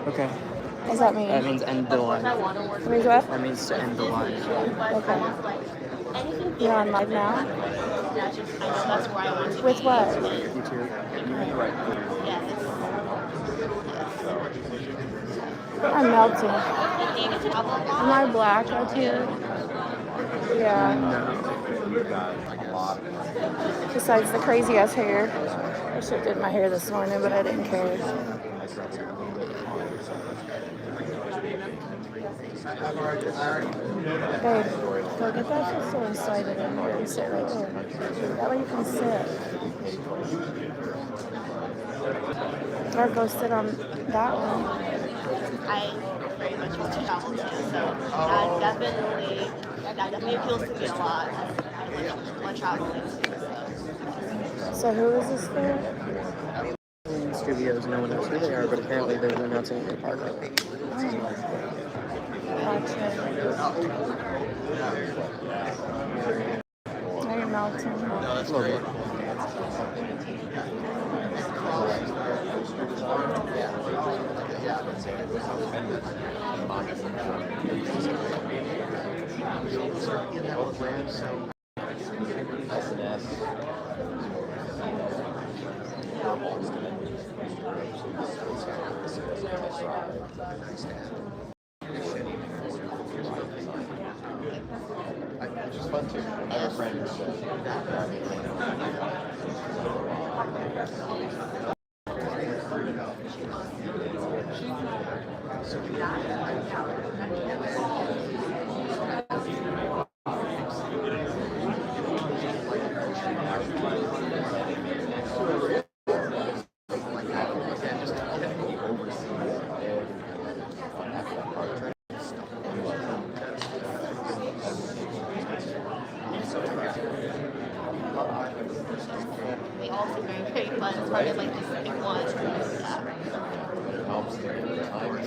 Okay. What does that mean? That means end the line. It means what? That means to end the line. Okay. You're on live now? With what? YouTube. I'm melting. Am I black out here? Yeah. Besides the crazy ass hair. I should have did my hair this morning, but I didn't care. Babe, go get that pistol and slide it in there and sit right there. That way you can sit. Or go sit on that one. I very much want to travel too, so that definitely appeals to me a lot. I want traveling too. So who is this for? Studios, no one knows who they are, but apparently they're announcing a new park. Gotcha. Are you melting? A little bit. Which is fun too. I have a friend who said, They all seem very, very fun. It's hard to like just pick one. Yeah. helps the time.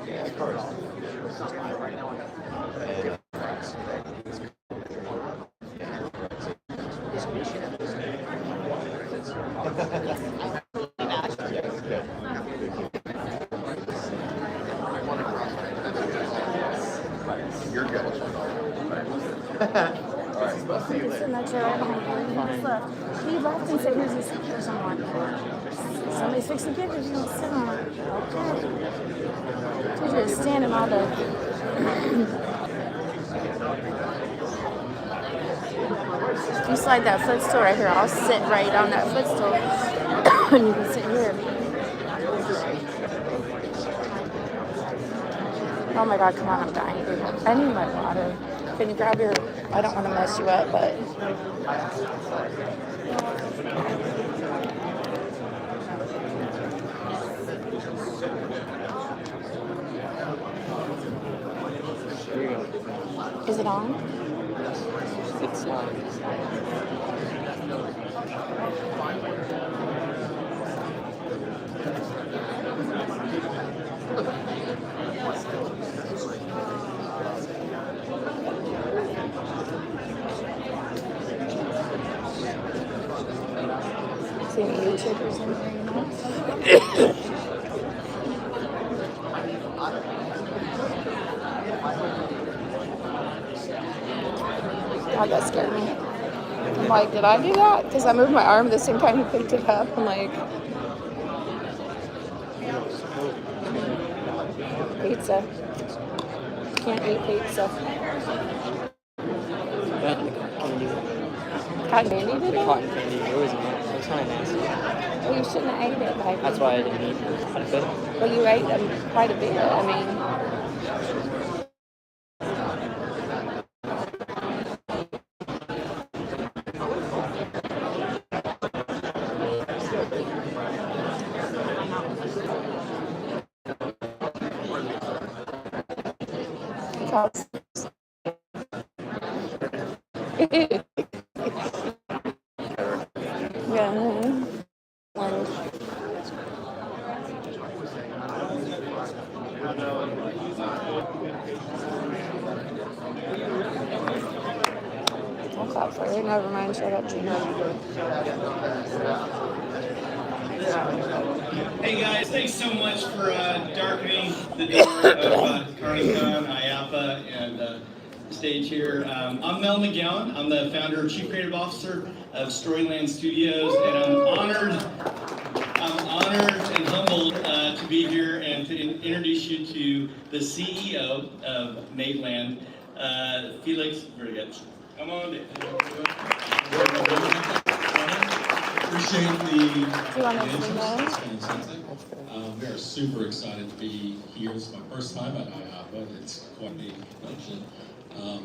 Yeah, of course. You're good. It's in that chair right behind you. He just left. He left and said, here's a seat for someone. Somebody's fixing pictures. You don't sit on it. Okay. So you're just standing all day. If you slide that footstool right here, I'll sit right on that footstool. And you can sit here. Oh my God, come on, I'm dying. I need my water. Can you grab your, I don't want to mess you up, but. Here you go. Is it on? It's not. See any YouTube or something? God, that scared me. I'm like, did I do that? Because I moved my arm at the same time he picked it up. I'm like, pizza. Can't eat pizza. That and the cotton candy. Cotton candy The today? cotton candy. It was kind of nasty. Well, you shouldn't have ate it, baby. That's why I didn't eat it. But Well, you ate them quite a bit. I mean, because yeah. And I'll clap for you. Never mind. Shut up, Gina. Hey guys, thanks so much for darkening the door of CarneyCon, IAAPA, and the stage here. I'm Mel McGowan. I'm the founder and Chief Creative Officer of Storyland Studios, and I'm honored and humbled to be here and to introduce you to the CEO of Nateland, Felix. Very good. Come on, Dave. Appreciate the Do you want to interest. see It's fantastic. We are super excited to be here. It's my first time at IAAPA. It's quite the convention.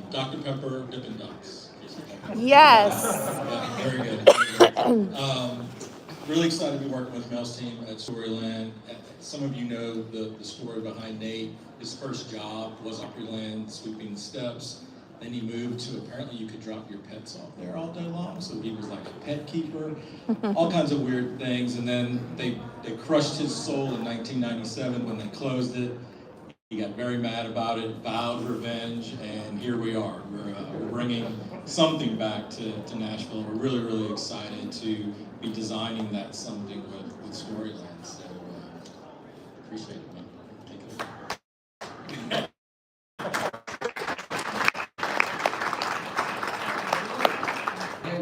Dr. Pepper, Dippin' Dots. Yes. Yeah, very good. Very good. Really excited to be working with Mel's team at Storyland. Some of you know the story behind Nate. His first job was Storyland, sweeping the steps. Then he moved to, apparently you could drop your pets off there all day long, so he was like a pet keeper, all kinds of weird things. And then they crushed his soul in 1997 when they closed it. He got very mad about it, vowed revenge, and here we are. We're bringing something back to Nashville. We're really, really excited to be designing that something with Storyland. So appreciate it, man. Take it away.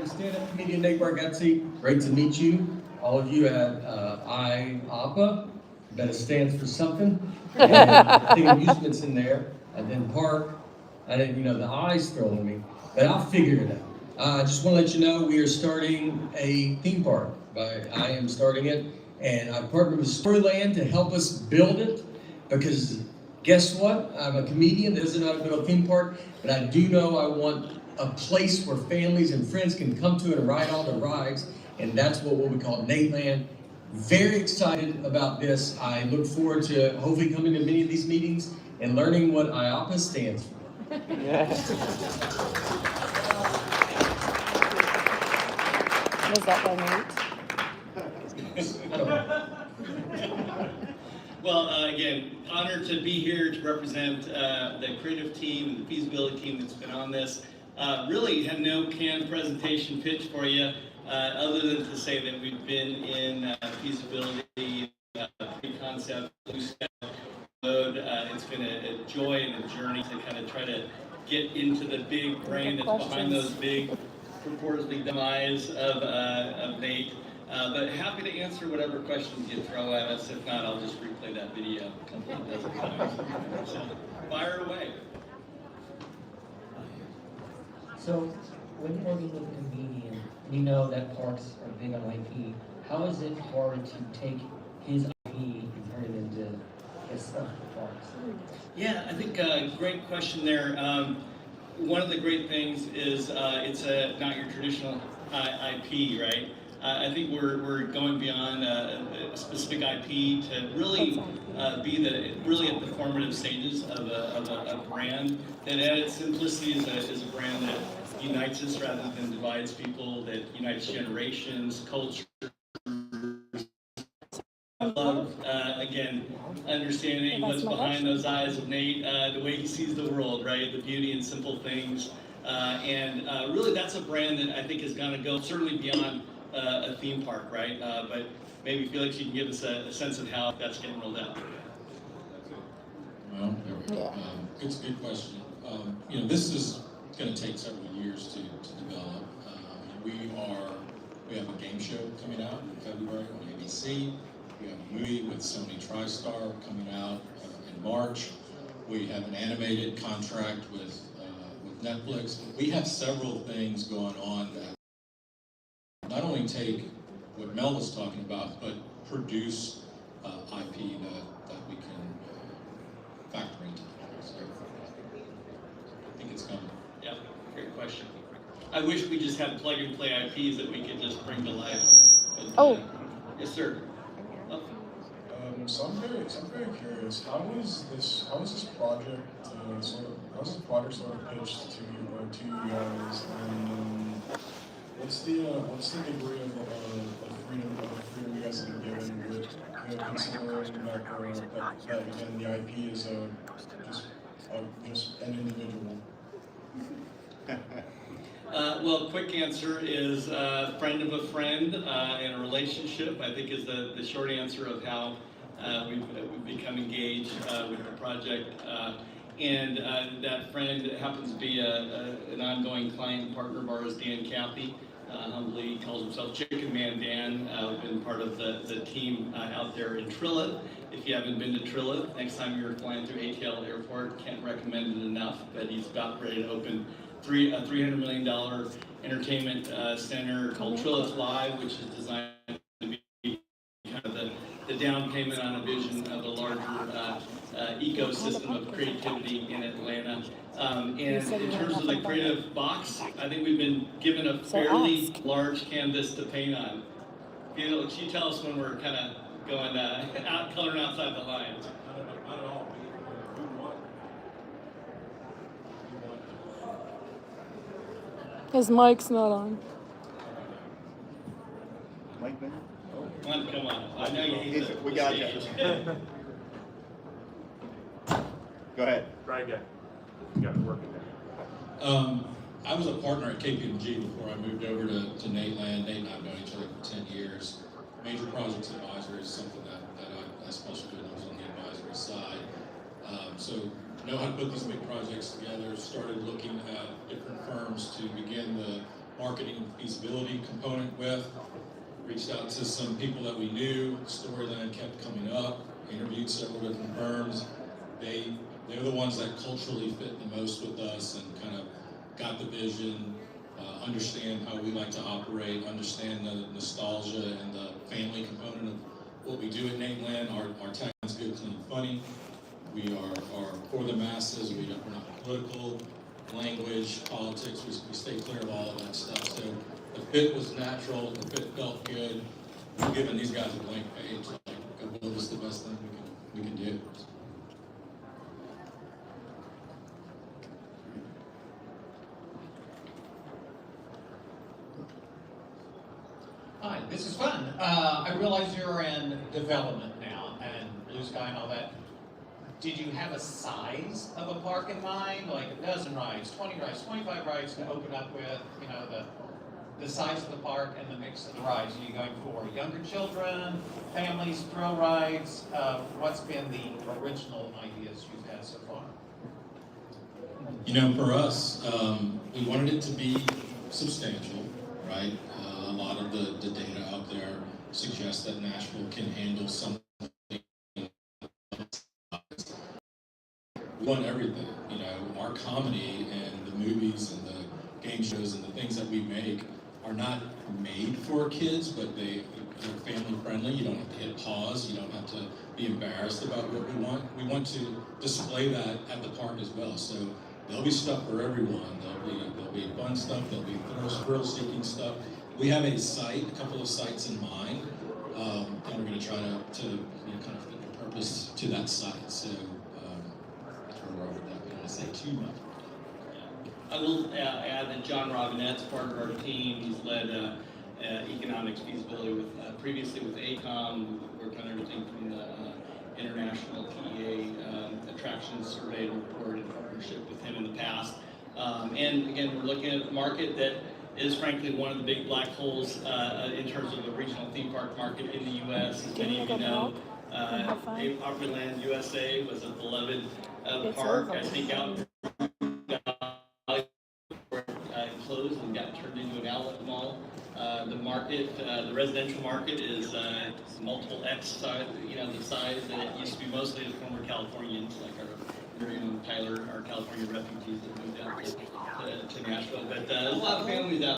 Stand-up comedian Nate Bargatze. Great to meet you. All of you at IAAPA. That stands for something. And I think amusement's in there. And then park. I didn't, the I's throwing me. But I'll figure it out. I just want to let you know we are starting a theme park. I am starting it. And I partnered with Storyland to help us build it. Because guess what? I'm a comedian that doesn't know how to build a theme park. But I do know I want a place where families and friends can come to and ride all the rides, and that's what we call Nateland. Very excited about this. I look forward to hopefully coming to many of these meetings and learning what IAAPA stands for. Was that by Nate? Well, again, honored to be here to represent the creative team and the feasibility team that's been on this. Really have no canned presentation pitch for you, other than to say that we've been in feasibility, pre-concept, mode. It's been a joy and a journey to kind of try to get into the big brain that's behind those big, purportedly dumb eyes of Nate. But happy to answer whatever questions you throw at us. If not, I'll just replay that video a dozen times. So, fire away. So, when you're working with a comedian, you know that parks are big on IP. How is it hard to take his IP and turn it into his stuff for parks? Yeah, I think great question there. One of the great things is it's not your traditional IP, right? I think we're going beyond a specific IP to really be really at the formative stages of a brand that at its simplicity is a brand that unites us rather than divides people, that unites generations, culture. I love, again, understanding what's behind those eyes of Nate, the way he sees the world, right? The beauty in simple things. And really that's a brand that I think is going to go certainly beyond a theme park, right? But maybe Felix, you can give us a sense of how that's getting rolled out. Well, there we go. It's a good question. This is going to take several years to develop. We have a game show coming out in February on ABC. We have a movie with Sony TriStar coming out in March. We have an animated contract with Netflix. We have several things going on that not only take what Mel was talking about, but produce IP that we can factor into the so I think it's coming. Yeah, great question. I wish we just had plug-and-play IPs that we could just bring to life. But, yes, sir. Oh. So I'm very curious. How is this project sort of pitched to you guys, and what's the degree of freedom you guys have been given with considering that again, the IP is just an individual. Well, quick answer is friend of a friend in a relationship, I think is the short answer of how we've become engaged with the project. And that friend happens to be an ongoing client and partner of ours, Dan Cathy. Humbly calls himself Chicken Man Dan. We've been part of the team out there in Trilla. If you haven't been to Trilla, next time you're flying through ATL Airport, can't recommend it enough. But he's about ready to open a $300 million entertainment center called Trilla's Live, which is designed to be kind of the down payment on a vision of a larger ecosystem of creativity in Atlanta. And in terms of the creative box, I think we've been given a fairly large canvas to paint on. You know, she tell us when we're kind of going coloring outside the lines. Not at all. His mic's not on. Mike, man? Come on. I know you hate it. We got you. Go ahead. Try again. You got it working there. I was a partner at KPMG before I moved over to Nateland. Nate and I have known each other for 10 years. Major projects advisor is something that I especially did when I was on the advisory side. So know how to put these big projects together, started looking at different firms to begin the marketing and feasibility component with, reached out to some people that we knew, Storyland kept coming up, interviewed several different firms. They're the ones that culturally fit the most with us and kind of got the vision, understand how we like to operate, understand the nostalgia and the family component of what we do at Nateland. Our tagline is good, clean, funny. We are for the masses. We're not political, language, politics. We stay clear of all of that stuff. So the fit was natural. The fit felt good. We're giving these guys a blank page. Like, go build us the best thing we can do. Hi, this is fun. I realize you're in development now and blue sky and all that. Did you have a size of a park in mind, like a dozen rides, 20 rides, 25 rides to open up with, you know, the size of the park and the mix of the rides? Are you going for younger children, families, thrill rides? What's been the original ideas you've had so far? You know, for us, we wanted it to be substantial, right? A lot of the data out there suggests that Nashville can handle something. We want everything, you know, our comedy and the movies and the game shows and the things that we make are not made for kids, but they're family friendly. You don't have to hit pause. You don't have to be embarrassed about what we want. We want to display that at the park as well. So there'll be stuff for everyone. There'll be fun stuff. There'll be thrill-seeking stuff. We have a couple of sites in mind, and we're going to try to kind of fit the purpose to that site. So that's where we're over that. We don't want to say too much. I will add that John Robinette's part of our team. He's led economics feasibility previously with ACOM. We've worked on everything from the international PEA attraction survey report in partnership with him in the past. And again, we're looking at a market that is frankly one of the big black holes in terms of the regional theme park market in the U.S. As many of you know, Opryland USA was a beloved park. I think out closed and got turned into an outlet mall. The market, the residential market is multiple X size, the size that it used to be, mostly the former Californians, like our very own Tyler, our California refugees that moved out to Nashville. But there's a lot of families out